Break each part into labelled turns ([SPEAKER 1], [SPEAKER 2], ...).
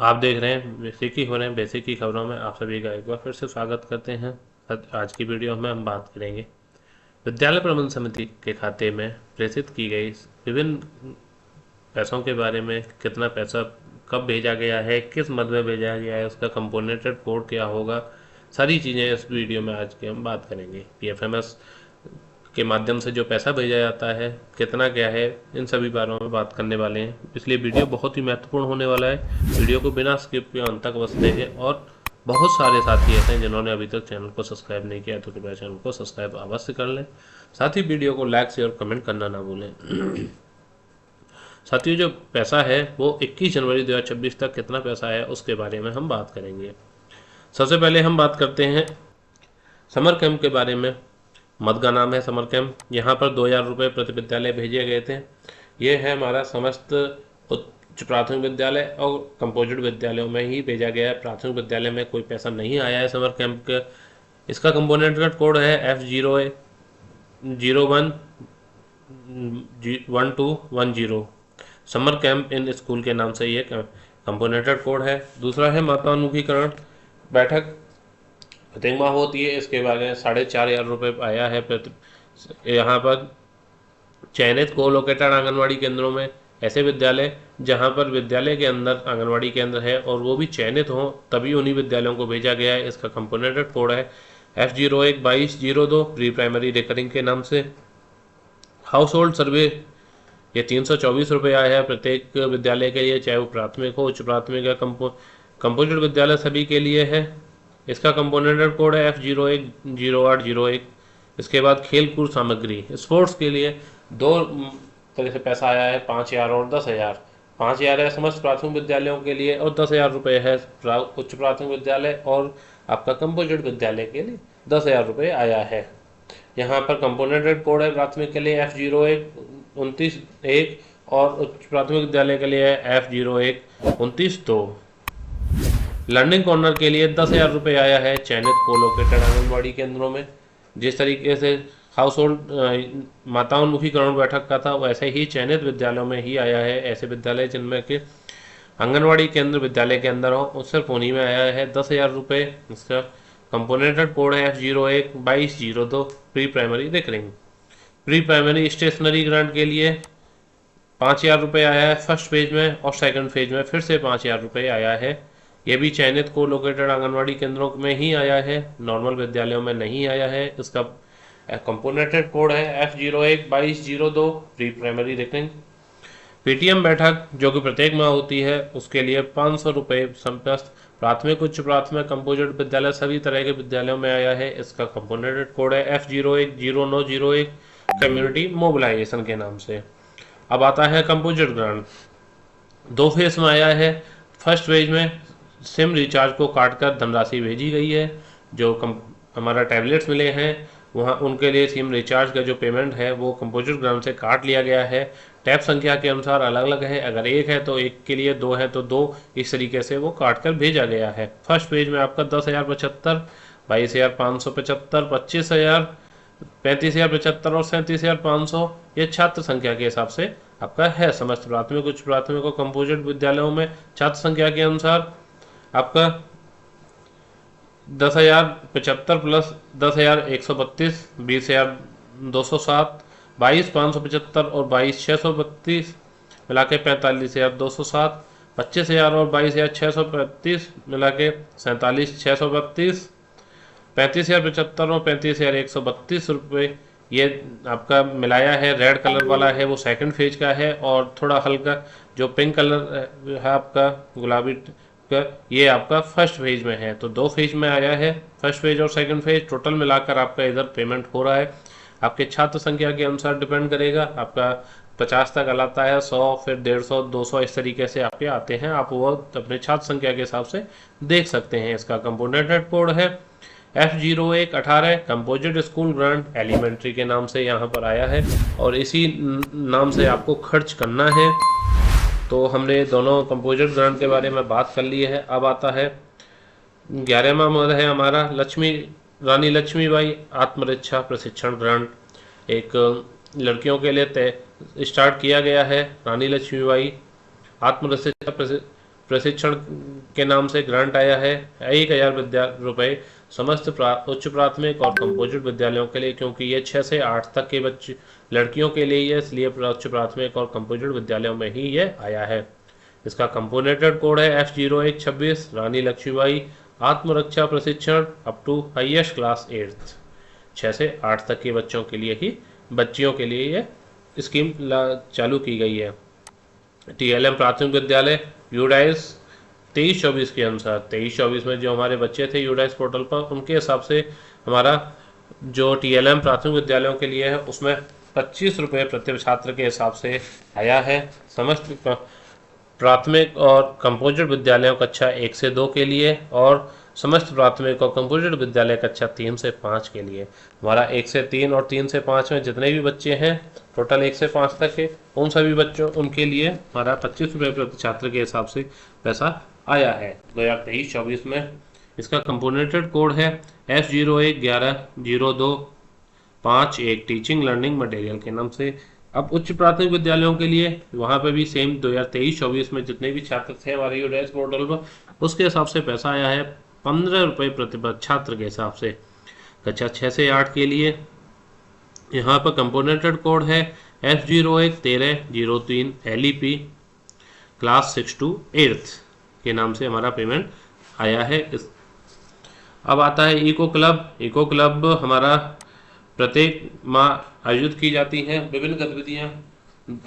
[SPEAKER 1] आप देख रहे हैं बेसिक ही हो रहे हैं बेसिक की खबरों में आप सभी का एक बार फिर से स्वागत करते हैं। आज की वीडियो में हम बात करेंगे विद्यालय प्रबंध समिति के खाते में प्रेषित की गई विभिन्न पैसों के बारे में। कितना पैसा कब भेजा गया है, किस मद में भेजा गया है, उसका कंपोनेंटेड कोड क्या होगा, सारी चीज़ें इस वीडियो में आज की हम बात करेंगे। पीएफएमएस के माध्यम से जो पैसा भेजा जाता है कितना क्या है, इन सभी बारों में बात करने वाले हैं। इसलिए वीडियो बहुत ही महत्वपूर्ण होने वाला है। वीडियो को बिना स्किप किए अंत तक बस देखें। और बहुत सारे साथी ऐसे हैं जिन्होंने अभी तक चैनल को सब्सक्राइब नहीं किया तो कृपया चैनल को सब्सक्राइब अवश्य कर लें। साथ ही वीडियो को लाइक शेयर कमेंट करना ना भूलें। साथियों, जो पैसा है वो 21 जनवरी 2026 तक कितना पैसा है उसके बारे में हम बात करेंगे। सबसे पहले हम बात करते हैं समर कैंप के बारे में। मद का नाम है समर कैंप। यहाँ पर 2000 रुपये प्रति विद्यालय भेजे गए थे। ये है हमारा समस्त उच्च प्राथमिक विद्यालय और कंपोजिट विद्यालयों में ही भेजा गया है। प्राथमिक विद्यालय में कोई पैसा नहीं आया है समर कैंप के। इसका कंपोनेंट का कोड है F0011210। Summer camp in school के नाम से ये कंपोनेंटेड कोड है। दूसरा है मातान्मुखीकरण बैठक प्रत्येक माह होती है। इसके बारे में 4500 रुपये आया है यहाँ पर चयनित को लोकेटेड आंगनवाड़ी केंद्रों में। ऐसे विद्यालय जहाँ पर विद्यालय के अंदर आंगनवाड़ी केंद्र है और वो भी चयनित हों तभी उन्हीं विद्यालयों को भेजा गया है। इसका कंपोनेंटेड कोड है F012202 प्री प्राइमरी रिकरिंग के नाम से। हाउस होल्ड सर्वे ये 324 रुपये आया है प्रत्येक विद्यालय के लिए, चाहे वो प्राथमिक हो उच्च प्राथमिक या कंपोजिट विद्यालय सभी के लिए है। इसका कंपोनेंटेड कोड है F010801। इसके बाद खेल कूद सामग्री स्पोर्ट्स के लिए दो तरह से पैसा आया है, 5000 और 10,000। 5000 है समस्त प्राथमिक विद्यालयों के लिए और 10,000 रुपये है उच्च प्राथमिक विद्यालय और आपका कंपोजिट विद्यालय के लिए 10,000 रुपये आया है। यहाँ पर कंपोनेंटेड कोड है प्राथमिक के लिए F0129 और उच्च प्राथमिक विद्यालय के लिए F0129 लर्निंग कॉर्नर के लिए 10,000 रुपये आया है चयनित कोलोकेटेड आंगनबाड़ी केंद्रों में। जिस तरीके से हाउस होल्ड मातान्मुखीकरण बैठक का था वैसे ही चयनित विद्यालयों में ही आया है। ऐसे विद्यालय जिनमें के आंगनबाड़ी केंद्र विद्यालय के अंदर हो उस सिर्फ उन्हीं में आया है 10,000 रुपये। इसका कंपोनेंटेड कोड है F012202 pre primary recurring. Pre primary stationery grant के लिए 5000 रुपये आया है फर्स्ट फेज में और सेकंड फेज में फिर से 5000 रुपये आया है। ये भी चयनित को लोकेटेड आंगनवाड़ी केंद्रों में ही आया है, नॉर्मल विद्यालयों में नहीं आया है। इसका कंपोनेंटेड कोड है F012202 pre primary recurring. PTM बैठक जो कि प्रत्येक माह होती है उसके लिए 500 रुपये समस्त प्राथमिक उच्च प्राथमिक कंपोजिट विद्यालय सभी तरह के विद्यालयों में आया है। इसका कंपोनेंटेड कोड है F010901 कम्युनिटी मोबिलाइजेशन के नाम से। अब आता है कंपोजिट ग्रांट। 2 फेज में आया है। फर्स्ट फेज में सिम रिचार्ज को काटकर धनराशि भेजी गई है। जो हमारा टैबलेट्स मिले हैं वहाँ उनके लिए सिम रिचार्ज का जो पेमेंट है वो कंपोजिट ग्रांट से काट लिया गया है। टैब संख्या के अनुसार अलग अलग है, अगर एक है तो एक के लिए, दो है तो दो, इस तरीके से वो काट कर भेजा गया है। फर्स्ट पेज में आपका 10,075, 22,575, 25,000, 35,075 और 37,500 ये छात्र संख्या के हिसाब से आपका है। समस्त प्राथमिक उच्च प्राथमिक और कंपोजिट विद्यालयों में छात्र संख्या के अनुसार आपका 10,075 प्लस 10,132, 20,207, 22,575 और 22,632 मिला के 45,207, 25,000 और 22,635 मिला के 47,632, 35,075 और 35,132 रुपये ये आपका मिलाया है। रेड कलर वाला है वो सेकंड फेज का है और थोड़ा हल्का जो पिंक कलर है आपका गुलाबी का ये आपका फर्स्ट फेज में है। तो 2 फेज में आया है, फर्स्ट फेज और सेकंड फेज। टोटल मिलाकर आपका इधर पेमेंट हो रहा है। आपके छात्र संख्या के अनुसार डिपेंड करेगा। आपका 50 तक आता है, 100 फिर 150 200 इस तरीके से आपके आते हैं। आप वो अपने छात्र संख्या के हिसाब से देख सकते हैं। इसका कंपोनेंटेड कोड है F0118 composite school grant elementary के नाम से यहाँ पर आया है और इसी नाम से आपको खर्च करना है। तो हमने दोनों कंपोजिट ग्रांट के बारे में बात कर ली है। अब आता है 11वां मद है हमारा रानी लक्ष्मीबाई आत्मरक्षा प्रशिक्षण ग्रांट। एक लड़कियों के लिए स्टार्ट किया गया है रानी लक्ष्मीबाई आत्मरक्षा प्रशिक्षण के नाम से ग्रांट आया है 1000 रुपये समस्त उच्च प्राथमिक और कंपोजिट विद्यालयों के लिए, क्योंकि ये 6 से 8 तक के बच्चे लड़कियों के लिए, इसलिए उच्च प्राथमिक और कंपोजिट विद्यालयों में ही ये आया है। इसका कंपोनेटेड कोड है F0126 रानी लक्ष्मीबाई आत्मरक्षा प्रशिक्षण up to highest class 8th। 6 से 8 तक के बच्चों के लिए ही, बच्चियों के लिए ये स्कीम चालू की गई है। TLM प्राथमिक विद्यालय यूडाइस 23-24 के अनुसार, 23-24 में जो हमारे बच्चे थे यूडाइस पोर्टल पर, उनके हिसाब से हमारा जो TLM प्राथमिक विद्यालयों के लिए है उसमें 25 रुपये प्रति छात्र के हिसाब से आया है। समस्त प्राथमिक और कंपोजिट विद्यालयों कक्षा 1 से 2 के लिए और समस्त प्राथमिक और कंपोजिट विद्यालय कक्षा 3 से 5 के लिए हमारा 1 से 3 और 3 से 5 में जितने भी बच्चे हैं टोटल 1 से 5 तक के, उन सभी बच्चों उनके लिए हमारा 25 रुपये प्रति छात्र के हिसाब से पैसा आया है 2023-24 में। इसका कंपोनेटेड कोड है F01110251 टीचिंग लर्निंग मटेरियल के नाम से। अब उच्च प्राथमिक विद्यालयों के लिए वहाँ पे भी सेम 2023-24 में जितने भी छात्र थे हमारे यूडाइस पोर्टल पर, उसके हिसाब से पैसा आया है 15 रुपये प्रति छात्र के हिसाब से। कक्षा 6 से 8 के लिए यहाँ पर कंपोनेटेड कोड है F011303 LEP class 6 to 8th के नाम से हमारा पेमेंट आया है। अब आता है इको क्लब। इको क्लब हमारा प्रत्येक माह आयोजित की जाती हैं विभिन्न गतिविधियां,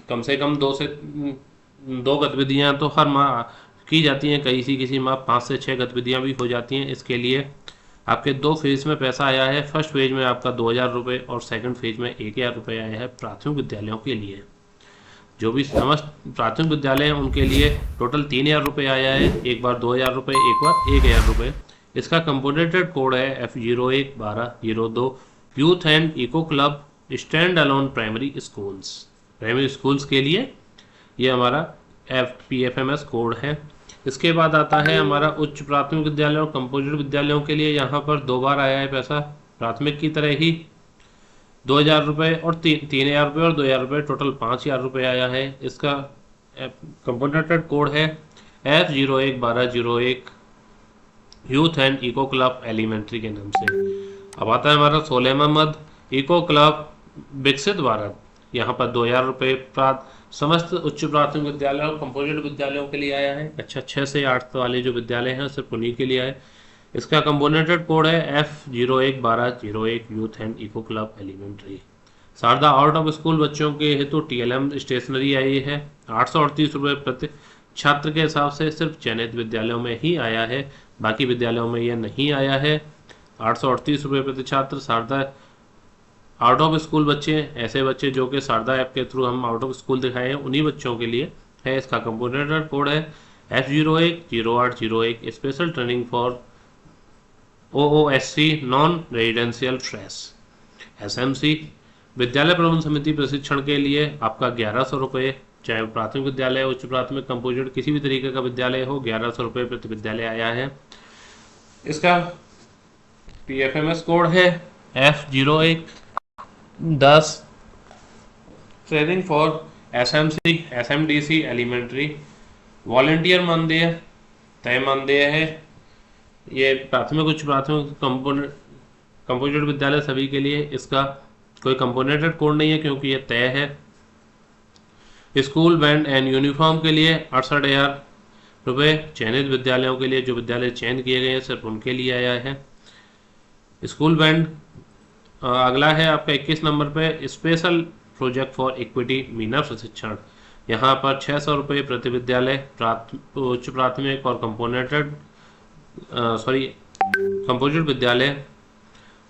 [SPEAKER 1] कम से कम 2 गतिविधियां तो हर माह की जाती हैं, किसी माह 5 से 6 गतिविधियां भी हो जाती हैं। इसके लिए आपके 2 फेज में पैसा आया है। फर्स्ट फेज में आपका 2000 रुपये और सेकंड फेज में 1000 रुपये आया है प्राथमिक विद्यालयों के लिए। जो भी समस्त प्राथमिक विद्यालय हैं उनके लिए टोटल 3000 रुपये आया है, एक बार 2000 रुपये, एक बार 1000 रुपये। इसका कंपोनेटेड कोड है F011202 youth and eco club stand alone primary schools. Primary schools के लिए ये हमारा PFMS कोड है। इसके बाद आता है हमारा उच्च प्राथमिक विद्यालय और कंपोजिट विद्यालयों के लिए। यहाँ पर 2 बार आया है पैसा, प्राथमिक की तरह ही 2000 रुपये और 3000 रुपये और 2000 रुपये, टोटल 5000 रुपये आया है। इसका कंपोनेटेड कोड है F011201 youth and eco club elementary के नाम से। अब आता है हमारा 16वां मद इको क्लब विकसित भारत। यहाँ पर 2000 रुपये समस्त उच्च प्राथमिक विद्यालय और कंपोजिट विद्यालयों के लिए आया है। अच्छा 6 से 8 वाले जो विद्यालय हैं सिर्फ उन्हीं के लिए आए। इसका कंपोनेटेड कोड है F011201 youth and eco club elementary. Sharda out of school बच्चों के हेतु TLM स्टेशनरी आई है 838 रुपये प्रति छात्र के हिसाब से, सिर्फ चयनित विद्यालयों में ही आया है, बाकी विद्यालयों में यह नहीं आया है। 838 रुपये प्रति छात्र शारदा आउट ऑफ स्कूल बच्चे, ऐसे बच्चे जो कि शारदा ऐप के थ्रू हम आउट ऑफ स्कूल दिखाए हैं, उन्हीं बच्चों के लिए है। इसका कंपोनेटेड कोड है F010801 special training for OOSC non residential fresh SMC। विद्यालय प्रबंधन समिति प्रशिक्षण के लिए आपका 1100 रुपये, चाहे प्राथमिक विद्यालय, उच्च प्राथमिक, कंपोजिट, किसी भी तरीके का विद्यालय हो, 1100 रुपये प्रति विद्यालय आया है। इसका PFMS कोड है F0110 training for SMC SMDC elementary. Volunteer मानदेय तय मानदेय है। ये प्राथमिक, उच्च प्राथमिक, कंपोजिट विद्यालय सभी के लिए। इसका कोई कंपोनेटेड कोड नहीं है क्योंकि ये तय है। स्कूल बैंड एंड यूनिफॉर्म के लिए 68,000 रुपये, चयनित विद्यालयों के लिए, जो विद्यालय चयन किए गए हैं सिर्फ उनके लिए आया है। स्कूल बैंड अगला है आपका 21 नंबर पे special project for equity Meena प्रशिक्षण। यहाँ पर 600 रुपये प्रति विद्यालय, उच्च प्राथमिक और कंपोजिट विद्यालय,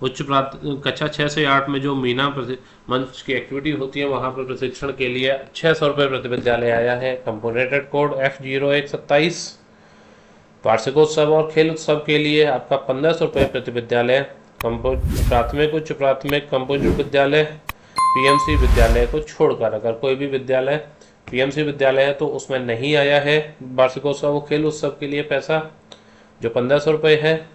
[SPEAKER 1] उच्च कक्षा 6 से 8 में जो मीना मंच की एक्टिविटी होती है वहाँ पर प्रशिक्षण के लिए 600 रुपये प्रति विद्यालय आया है। कंपोनेटेड कोड F0127 वार्षिकोत्सव और खेल उत्सव के लिए आपका 1500 रुपये प्रति विद्यालय। प्राथमिक, उच्च प्राथमिक, कंपोजिट विद्यालय, PMC विद्यालय को छोड़कर अगर कोई भी विद्यालय PMC विद्यालय है तो उसमें नहीं आया है वार्षिकोत्सव और खेल उत्सव के लिए पैसा, जो 1500 रुपये है।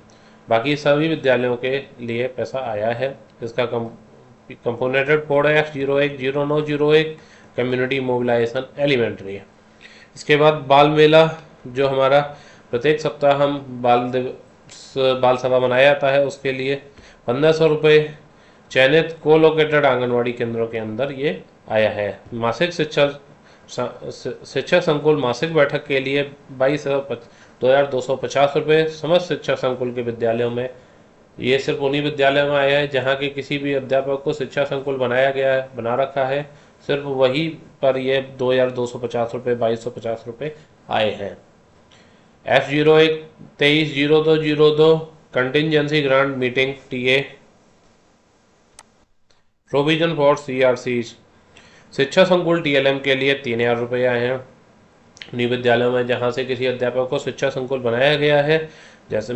[SPEAKER 1] बाकी सभी विद्यालयों के लिए पैसा आया है। इसका कंपोनेटेड कोड है F010901 कम्युनिटी मोबिलाइजेशन एलिमेंट्री है। इसके बाद बाल मेला जो हमारा प्रत्येक सप्ताह हम बाल सभा मनाया जाता है, उसके लिए 1500 रुपये चयनित कोलोकेटेड आंगनवाड़ी केंद्रों के अंदर ये आया है। मासिक शिक्षा संकुल मासिक बैठक के लिए 22,250 रुपये समस्त शिक्षा संकुल के विद्यालयों में। ये सिर्फ उन्हीं विद्यालयों में आया है जहाँ के किसी भी अध्यापक को शिक्षा संकुल बना रखा है, सिर्फ वही पर ये 2,250 रुपये 2,250 रुपये आए हैं। F01 23/02/02 contingency grant meeting TA provision for CRC। शिक्षा संकुल TLM के लिए 3,000 रुपये आए हैं। उन्हीं विद्यालयों में जहाँ से किसी अध्यापक को शिक्षा संकुल बनाया गया है, जैसे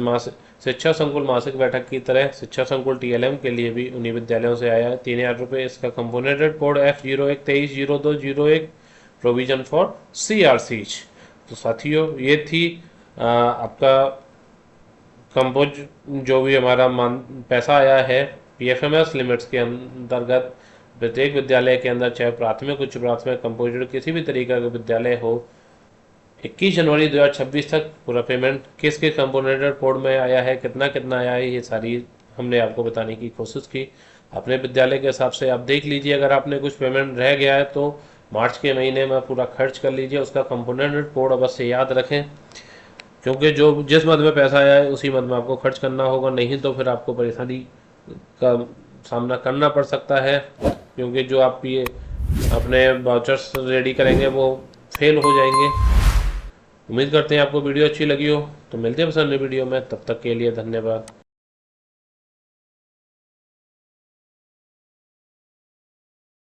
[SPEAKER 1] शिक्षा संकुल मासिक बैठक की तरह शिक्षा संकुल TLM के लिए भी उन्हीं विद्यालयों से आया है 3,000 रुपये। इसका कंपोनेंटेड code F01 23/02/01 provision for CRC। तो साथियों, ये थी आपका कंपोज जो भी हमारा पैसा आया है PFMS लिमिट्स के अंतर्गत प्रत्येक विद्यालय के अंदर, चाहे प्राथमिक उच्च प्राथमिक कंपोजिट किसी भी तरीका का विद्यालय हो, 21 जनवरी 2026 तक पूरा पेमेंट किस किस कंपोनेंटेड कोड में आया है, कितना कितना आया है, ये सारी हमने आपको बताने की कोशिश की। अपने विद्यालय के हिसाब से आप देख लीजिए, अगर आपने कुछ पेमेंट रह गया है तो मार्च के महीने में पूरा खर्च कर लीजिए। उसका कंपोनेंटेड कोड अवश्य याद रखें, क्योंकि जिस मद में पैसा आया है उसी मद में आपको खर्च करना होगा, नहीं तो फिर आपको परेशानी का सामना करना पड़ सकता है, क्योंकि जो आप ये अपने वाउचर्स रेडी करेंगे वो फेल हो जाएंगे। उम्मीद करते हैं आपको वीडियो अच्छी लगी हो, तो मिलते हैं बस अन्य वीडियो में, तब तक के लिए धन्यवाद।